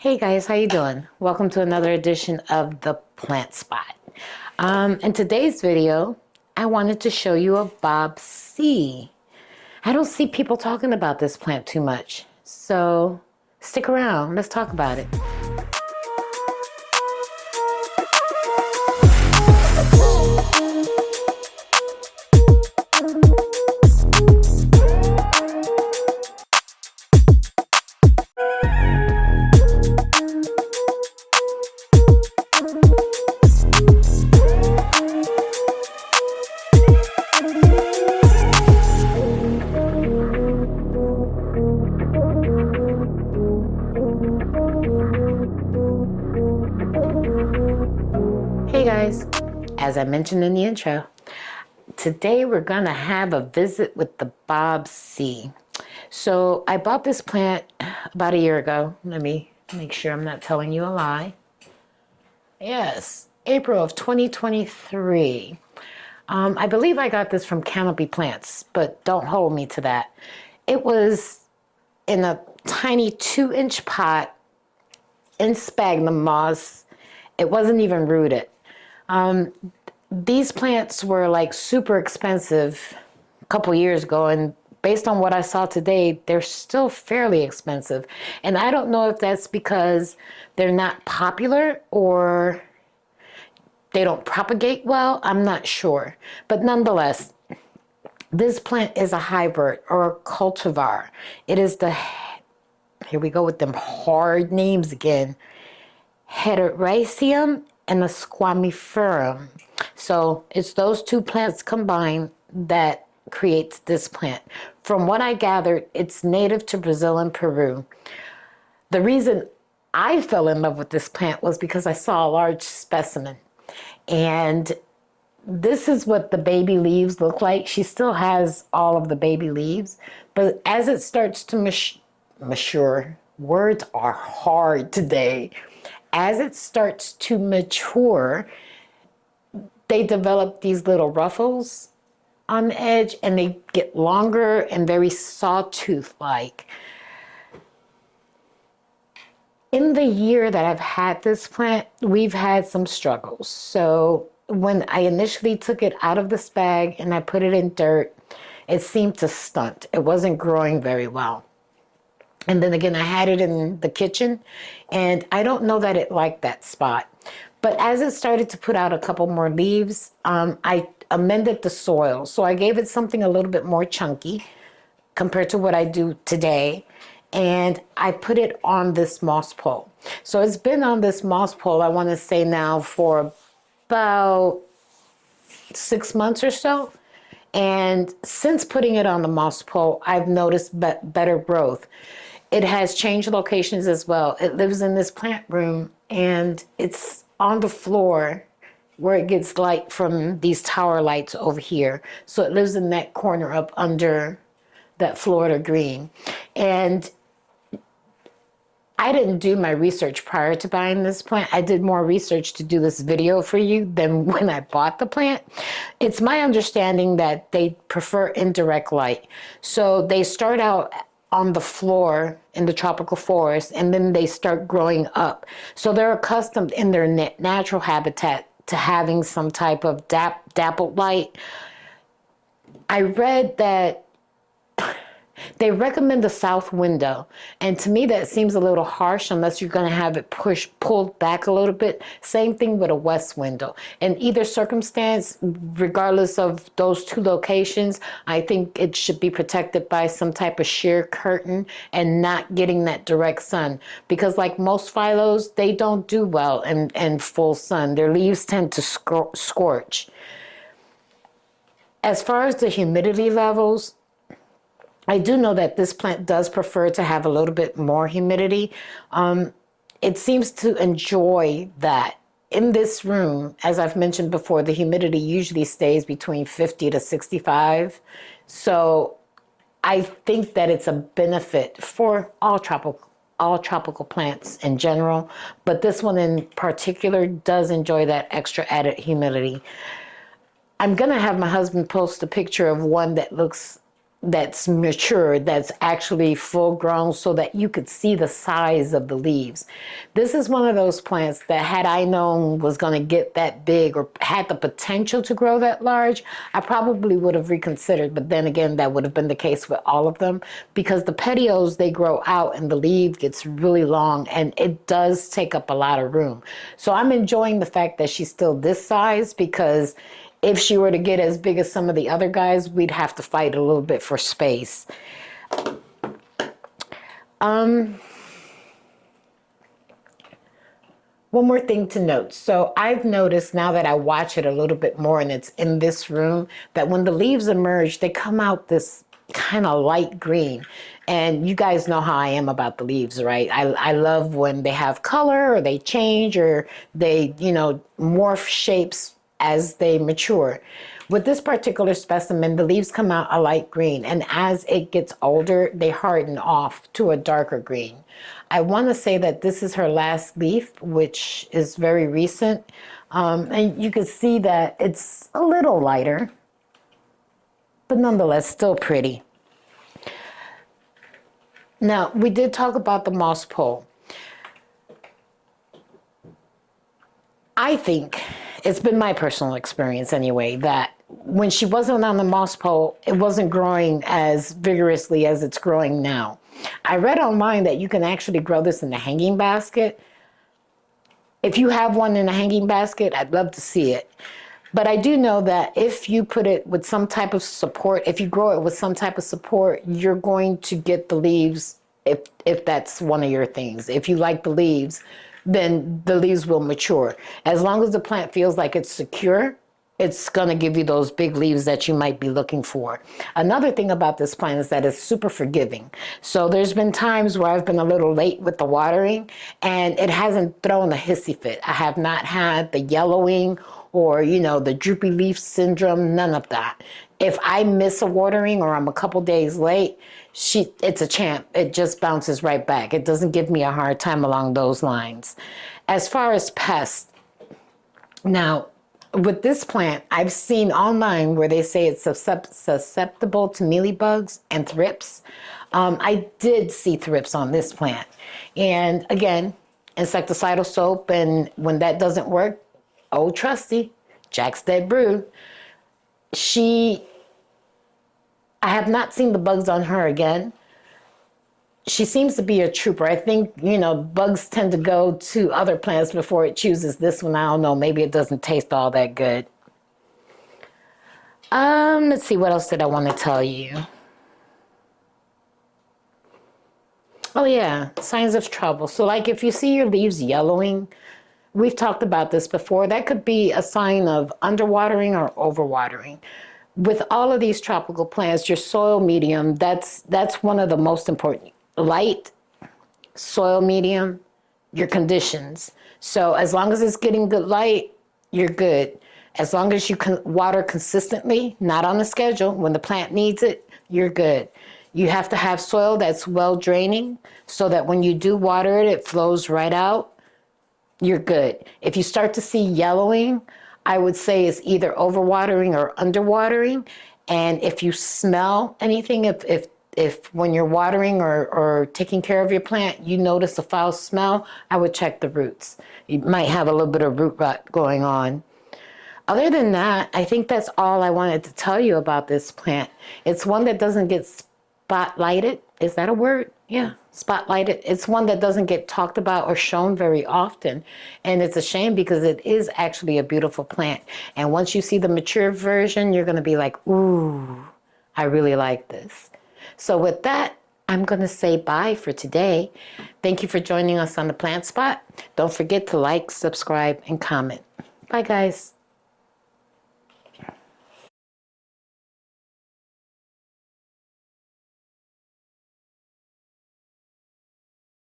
Hey guys, how you doing? Welcome to another edition of the Plant Spot. In today's video, I wanted to show you a Bob Cee. I don't see people talking about this plant too much, so stick around. Let's talk about it. Hey guys, as I mentioned in the intro, today we're gonna have a visit with the Bob Cee. So I bought this plant about a year ago. Let me make sure I'm not telling you a lie. Yes, April of 2023. I believe I got this from Canopy Plants, but don't hold me to that. It was in a tiny 2-inch pot in sphagnum moss. It wasn't even rooted. These plants were like super expensive a couple years ago, and based on what I saw today, they're still fairly expensive. And I don't know if that's because they're not popular or they don't propagate well. I'm not sure. But nonetheless, this plant is a hybrid or a cultivar. It is here we go with them hard names again, Heteroecium and a squamiferum. So it's those two plants combined that creates this plant. From what I gathered, it's native to Brazil and Peru. The reason I fell in love with this plant was because I saw a large specimen. And this is what the baby leaves look like. She still has all of the baby leaves, but as it starts to mature, words are hard today. As it starts to mature, they develop these little ruffles on the edge and they get longer and very sawtooth-like. In the year that I've had this plant, we've had some struggles. So when I initially took it out of the spag and I put it in dirt, it seemed to stunt. It wasn't growing very well. And then again, I had it in the kitchen, and I don't know that it liked that spot. But as it started to put out a couple more leaves, I amended the soil. So I gave it something a little bit more chunky compared to what I do today. And I put it on this moss pole. So it's been on this moss pole, I want to say now, for about 6 months or so. And since putting it on the moss pole, I've noticed better growth. It has changed locations as well. It lives in this plant room and it's on the floor where it gets light from these tower lights over here. So it lives in that corner up under that Florida green. And I didn't do my research prior to buying this plant. I did more research to do this video for you than when I bought the plant. It's my understanding that they prefer indirect light. So they start out on the floor in the tropical forest and then they start growing up. So they're accustomed in their natural habitat to having some type of dappled light. I read that they recommend the south window. And to me, that seems a little harsh unless you're going to have it pulled back a little bit. Same thing with a west window. In either circumstance, regardless of those two locations, I think it should be protected by some type of sheer curtain and not getting that direct sun. Because like most phylos, they don't do well in full sun. Their leaves tend to scorch. As far as the humidity levels, I do know that this plant does prefer to have a little bit more humidity. It seems to enjoy that. In this room, as I've mentioned before, the humidity usually stays between 50 to 65. So I think that it's a benefit for all tropical plants in general, but this one in particular does enjoy that extra added humidity. I'm gonna have my husband post a picture of one that looks that's mature, that's actually full grown so that you could see the size of the leaves. This is one of those plants that had I known was going to get that big or had the potential to grow that large, I probably would have reconsidered. But then again, that would have been the case with all of them because the petioles, they grow out and the leaf gets really long and it does take up a lot of room. So I'm enjoying the fact that she's still this size because if she were to get as big as some of the other guys, we'd have to fight a little bit for space. One more thing to note. So I've noticed now that I watch it a little bit more and it's in this room, that when the leaves emerge, they come out this kind of light green. And you guys know how I am about the leaves, right? I love when they have color or they change or they, morph shapes as they mature. With this particular specimen, the leaves come out a light green, and as it gets older, they harden off to a darker green. I want to say that this is her last leaf, which is very recent, and you can see that it's a little lighter, but nonetheless still pretty. Now, we did talk about the moss pole. I think it's been my personal experience anyway, that when she wasn't on the moss pole, it wasn't growing as vigorously as it's growing now. I read online that you can actually grow this in a hanging basket. If you have one in a hanging basket, I'd love to see it. But I do know that if you put it with some type of support, if you grow it with some type of support, you're going to get the leaves if that's one of your things. If you like the leaves, then the leaves will mature. As long as the plant feels like it's secure, it's going to give you those big leaves that you might be looking for. Another thing about this plant is that it's super forgiving. So there's been times where I've been a little late with the watering and it hasn't thrown a hissy fit. I have not had the yellowing or, the droopy leaf syndrome, none of that. If I miss a watering or I'm a couple days late, it's a champ. It just bounces right back. It doesn't give me a hard time along those lines. As far as pests, now, with this plant, I've seen online where they say it's susceptible to mealybugs and thrips. I did see thrips on this plant. And again, insecticidal soap, and when that doesn't work, old trusty, Jack's Dead Brew. I have not seen the bugs on her again. She seems to be a trooper. I think, bugs tend to go to other plants before it chooses this one. I don't know. Maybe it doesn't taste all that good. Let's see. What else did I want to tell you? Oh, yeah. Signs of trouble. So, like, if you see your leaves yellowing, we've talked about this before. That could be a sign of underwatering or overwatering. With all of these tropical plants, your soil medium, that's one of the most important. Light, soil medium, your conditions. So as long as it's getting good light, you're good. As long as you can water consistently, not on a schedule, when the plant needs it, you're good. You have to have soil that's well draining so that when you do water it, it flows right out. You're good. If you start to see yellowing, I would say it's either overwatering or underwatering. And if you smell anything, if when you're watering or taking care of your plant, you notice a foul smell, I would check the roots. You might have a little bit of root rot going on. Other than that, I think that's all I wanted to tell you about this plant. It's one that doesn't get spotlighted. Is that a word? Yeah, spotlighted. It's one that doesn't get talked about or shown very often. And it's a shame because it is actually a beautiful plant. And once you see the mature version, you're going to be like, ooh, I really like this. So with that, I'm going to say bye for today. Thank you for joining us on the Plant Spot. Don't forget to like, subscribe, and comment. Bye, guys.